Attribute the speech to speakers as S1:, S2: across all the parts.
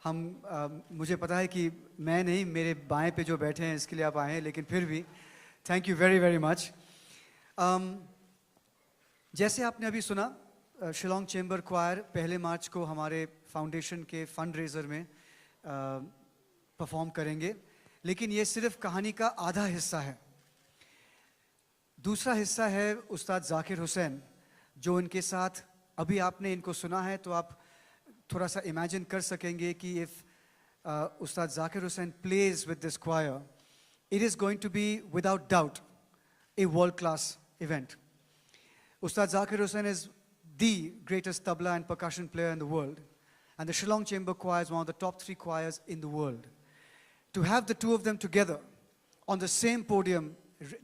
S1: मुझे पता है कि मैं नहीं, मेरे बाएं पे जो बैठे हैं इसके लिए आप आए हैं, लेकिन फिर भी thank you very very much. जैसे आपने अभी सुना, शिलोंग चेंबर क्वायर 1 मार्च को हमारे फाउंडेशन के फंड रेजर में परफॉर्म करेंगे, लेकिन ये सिर्फ कहानी का आधा हिस्सा है। दूसरा हिस्सा है उस्ताद जाकिर हुसैन, जो इनके साथ अभी आपने इनको सुना है, तो आप थोड़ा सा इमेजिन कर सकेंगे कि if Ustad Zakir Hussain plays with this choir, it is going to be without doubt a world class event. Ustad Zakir Hussain is the greatest tabla and percussion player in the world, and the Shillong Chamber Choir is one of the top 3 choirs in the world. To have the two of them together on the same podium,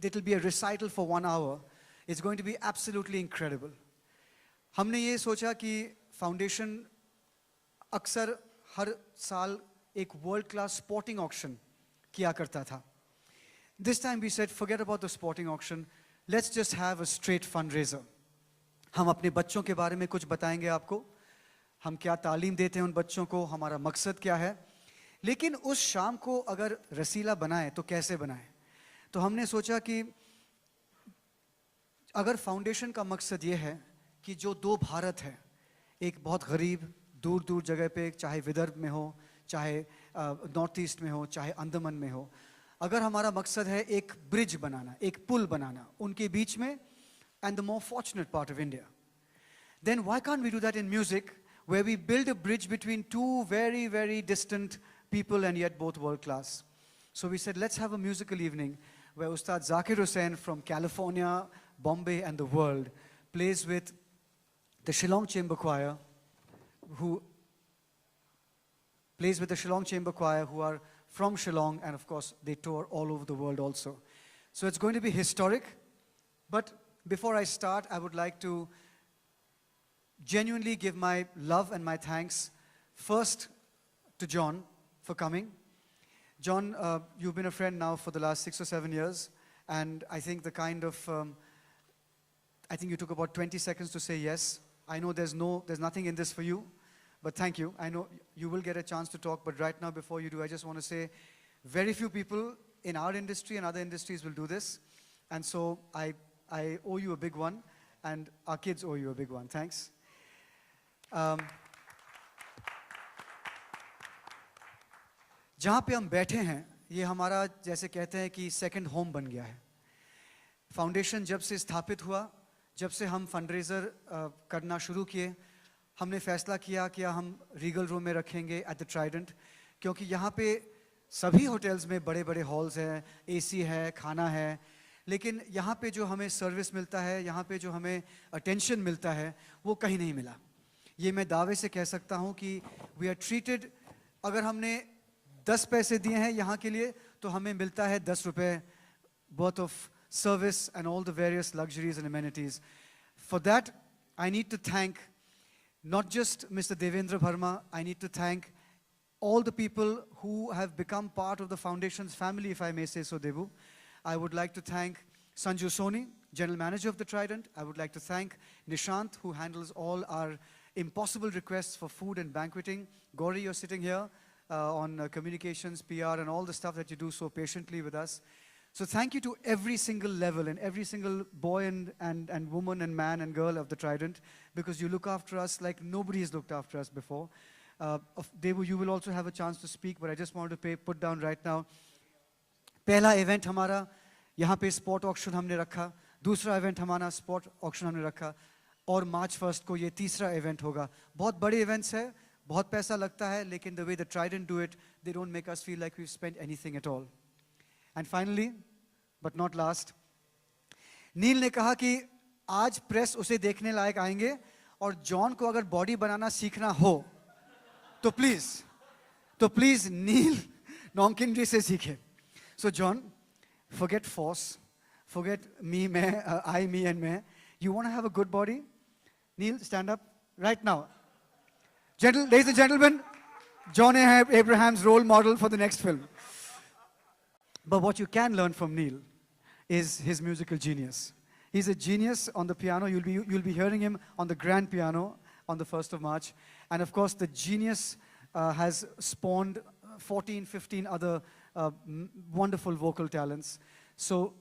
S1: it will be a recital for 1 hour. It's going to be absolutely incredible. हमने ये सोचा कि foundation अक्सर हर साल एक world class sporting auction किया करता था। This time we said, forget about the sporting auction. Let's just have a straight fundraiser. हम अपने बच्चों के बारे में कुछ बताएंगे आपको, हम क्या तालीम देते हैं उन बच्चों को, हमारा मकसद क्या है। लेकिन उस शाम को अगर रसीला बनाएं तो कैसे बनाएं? तो हमने सोचा कि अगर फाउंडेशन का मकसद ये है कि जो 2 भारत है, एक बहुत गरीब दूर दूर जगह पे, चाहे विदर्भ में हो, चाहे नॉर्थ ईस्ट में हो, चाहे अंडमान में हो, अगर हमारा मकसद है एक ब्रिज बनाना, एक पुल बनाना उनके बीच में, and the more fortunate part of India, then why can't we do that in music, where we build a bridge between 2 very very distant people and yet both world class? So we said, let's have a musical evening where Ustad Zakir Hussain from California, Bombay and the world plays with the Shillong Chamber Choir, who plays with the Shillong Chamber Choir, who are from Shillong, and of course they tour all over the world also. So it's going to be historic. But before I start, I would like to genuinely give my love and my thanks first to John for coming. John, you've been a friend now for the last 6 or 7 years, and I think the kind of I think you took about 20 seconds to say yes. I know there's nothing in this for you, but thank you. I know you will get a chance to talk, but right now, before you do, I just want to say very few people in our industry and other industries will do this. And so I owe you a big one, and our kids owe you a big one. Thanks. जहाँ पे हम बैठे हैं, ये हमारा, जैसे कहते हैं कि सेकंड होम बन गया है। फाउंडेशन जब से स्थापित हुआ, जब से हम फंडरेजर करना शुरू किए, हमने फैसला किया कि हम रीगल रूम में रखेंगे एट द ट्राइडेंट, क्योंकि यहाँ पे सभी होटल्स में बड़े बड़े हॉल्स हैं, एसी है, खाना है, लेकिन यहाँ पे जो हमें सर्विस मिलता है, यहाँ पे जो हमें अटेंशन मिलता है, वो कहीं नहीं मिला। ये मैं दावे से कह सकता हूँ कि वी आर ट्रीटेड, अगर हमने 10 पैसे दिए हैं यहाँ के लिए, तो हमें मिलता है 10 रुपये worth of service and all the various luxuries and amenities. For that, I need to thank not just Mr. Devendra Bharma, I need to thank all the people who have become part of the foundation's family, if I may say so, Devu. I would like to thank Sanju Soni, General Manager of the Trident. I would like to thank Nishant, who handles all our impossible requests for food and banqueting. Gauri, you're sitting here on communications, PR, and all the stuff that you do so patiently with us. So thank you to every single level and every single boy and woman and man and girl of the Trident, because you look after us like nobody has looked after us before. Devu, you will also have a chance to speak, but I just wanted to put down right now. पहला event हमारा यहाँ पे spot auction हमने रखा, दूसरा event हमारा spot auction हमने रखा, और मार्च 1 को ये तीसरा इवेंट होगा। बहुत बड़े इवेंट्स है, बहुत पैसा लगता है, लेकिन the way the Trident do it, they don't make us feel like we've spent anything at all. And finally, but not last, नील ने कहा कि आज प्रेस उसे देखने लायक आएंगे, और जॉन को अगर बॉडी बनाना सीखना हो तो प्लीज नील नॉन्किंड्री से सीखे। So John, forget force, forget me, I, me and me. You want to have a good body? Neil, stand up right now. Ladies and gentlemen, John Abraham's role model for the next film. But what you can learn from Neil is his musical genius. He's a genius on the piano. You'll be hearing him on the grand piano on the 1st of March. And of course, the genius has spawned 14, 15 other wonderful vocal talents. So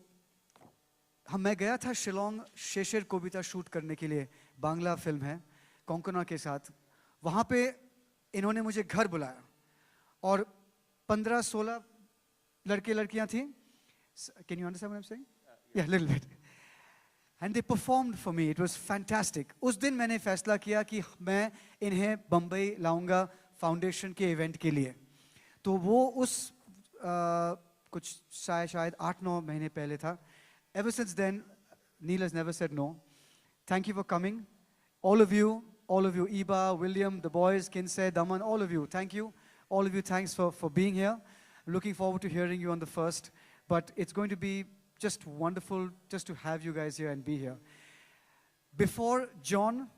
S1: मैं गया था Shillong शेषर कोबिता shoot करने के लिए, Bangla film है कोंकणा के साथ. वहाँ पे इन्होंने मुझे घर बुलाया और 15-16 लड़के लड़कियाँ थी. Can you understand what I'm saying? Yeah, a little bit. And they performed for me. It was fantastic. उस दिन मैंने फैसला किया कि मैं इन्हें बम्बई लाऊंगा फाउंडेशन के इवेंट के लिए. तो वो उस कुछ शायद 8-9 महीने पहले था. Ever since then, Neil has never said no. Thank you for coming. All of you, Iba, William, the boys, Kinsey, Daman, all of you, thank you. All of you, thanks for being here. Looking forward to hearing you on the first. But it's going to be just wonderful just to have you guys here and be here. Before John,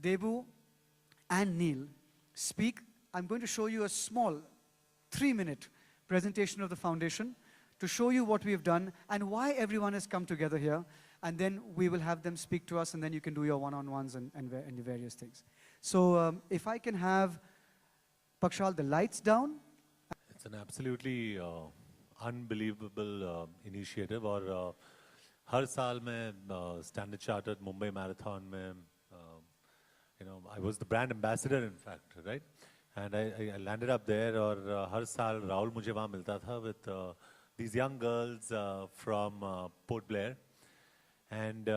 S1: Debu, and Neil speak, I'm going to show you a small 3-minute presentation of the foundation to show you what we have done and why everyone has come together here. And then we will have them speak to us, and then you can do your one-on-ones and the various things. So if I can have, Pakshal, the lights down.
S2: It's an absolutely unbelievable initiative. और हर साल मैं Standard Chartered Mumbai Marathon में, I was the brand ambassador, in fact, right? And I landed up there, और हर साल राहुल मुझे वहाँ मिलता था with these young girls from Port Blair. And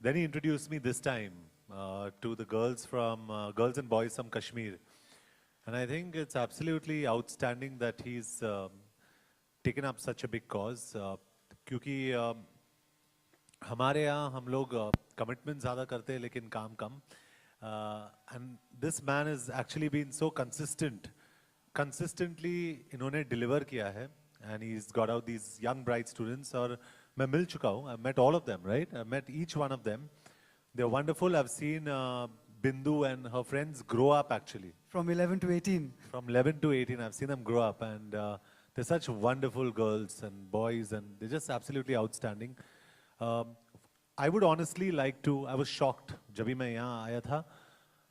S2: then he introduced me this time to the girls and boys from Kashmir. And I think it's absolutely outstanding that he's taken up such a big cause. क्योंकि हमारे यहाँ हम लोग commitment ज़्यादा करते हैं लेकिन काम कम. And this man has actually been so consistently इन्होंने deliver किया है. And he's got out these young bright students. और मैं मिल चुका हूँ. I've met all of them, right? I've met each one of them. They're wonderful. I've seen Bindu and her friends grow up actually.
S1: From 11 to 18.
S2: From 11 to 18, I've seen them grow up, and they're such wonderful girls and boys, and they're just absolutely outstanding. I would honestly like to. I was shocked. जब भी मैं यहाँ आया था,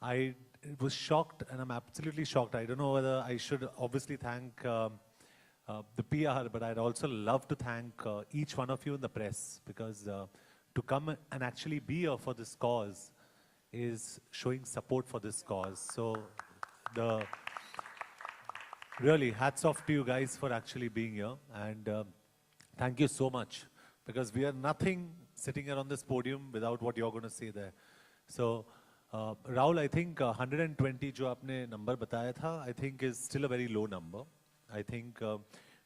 S2: I was shocked, and I'm absolutely shocked. I don't know whether I should obviously thank the PR, but I'd also love to thank each one of you in the press, because to come and actually be here for this cause is showing support for this cause. So really hats off to you guys for actually being here, and thank you so much, because we are nothing sitting here on this podium without what you're going to say there. So Rahul, I think 120 जो आपने number बताया था, I think is still a very low number. I think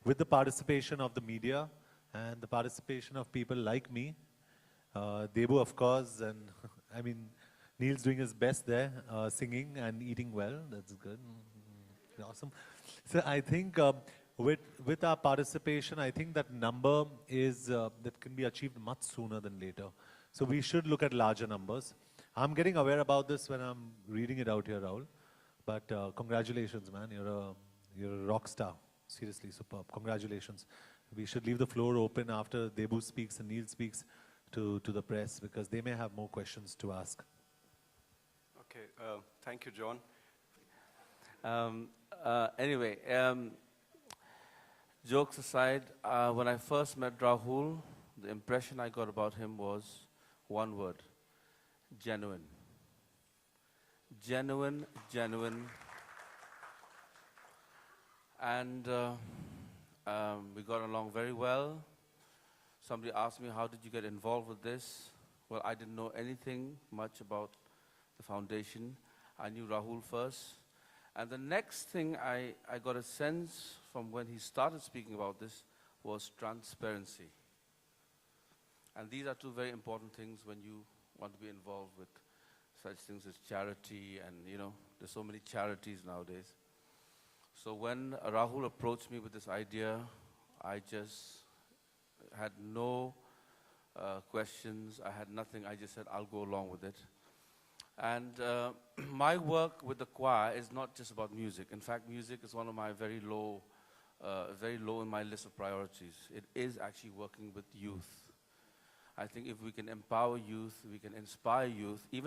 S2: with the participation of the media and the participation of people like me, Debu of course, and I mean Neil's doing his best there, singing and eating well. That's good. Awesome. So I think with our participation, I think that number is that can be achieved much sooner than later. So we should look at larger numbers. I'm getting aware about this when I'm reading it out here, Rahul. But congratulations, man. You're a rock star. Seriously, superb. Congratulations. We should leave the floor open after Debu speaks and Neil speaks to the press, because they may have more questions to ask.
S3: Okay, thank you, John. Anyway, jokes aside, when I first met Rahul, the impression I got about him was one word: genuine. Genuine, genuine. And we got along very well. Somebody asked me, how did you get involved with this? Well, I didn't know anything much about the foundation. I knew Rahul first. And the next thing I got a sense from when he started speaking about this was transparency. And these are two very important things when you want to be involved with such things as charity, and there's so many charities nowadays. So when Rahul approached me with this idea, I just had no questions. I had nothing. I just said, I'll go along with it. And my work with the choir is not just about music. In fact, music is one of my very low in my list of priorities. It is actually working with youth. I think if we can empower youth, we can inspire youth, even